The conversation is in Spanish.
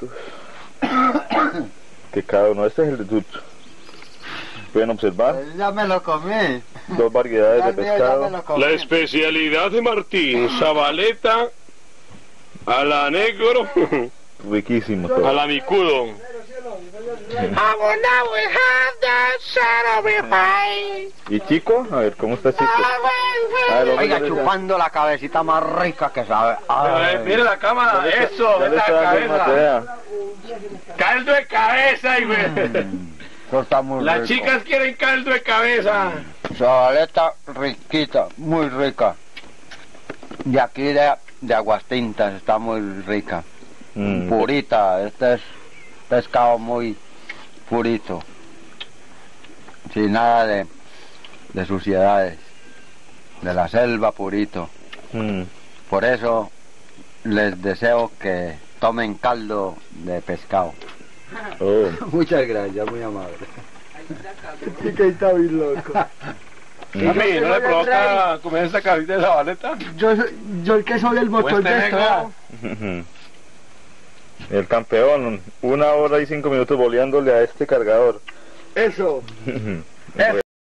platos que cada uno, este es el de Tucho. Pueden observar Ya me lo comí. dos variedades de Ya me pescado. lo comí. La especialidad de Martín, sabaleta a la negro, Riquísimo a todo. la micudo. ¿Y Chico? A ver, ¿cómo está Chico? A ver, Oiga, hombre, chupando la cabecita más rica que sabe. Ay. Mire la cámara, eso, ya le esa está dando cabeza. matea. Caldo de cabeza, y Eso está muy las rico. chicas quieren caldo de cabeza. Sabaleta riquita, muy rica. De aquí de Aguas Tintas está muy rica. Purita, este es pescado muy purito. Sin nada de suciedades. De la selva purito. Por eso les deseo que tomen caldo de pescado. Oh. Muchas gracias, muy amable. Sí que está bien loco. A mí, ¿no le provoca comer esa cabeza de sabaleta? Yo el que soy el motor de esto. negro. El campeón, 1 hora y 5 minutos boleándole a este cargador. Eso.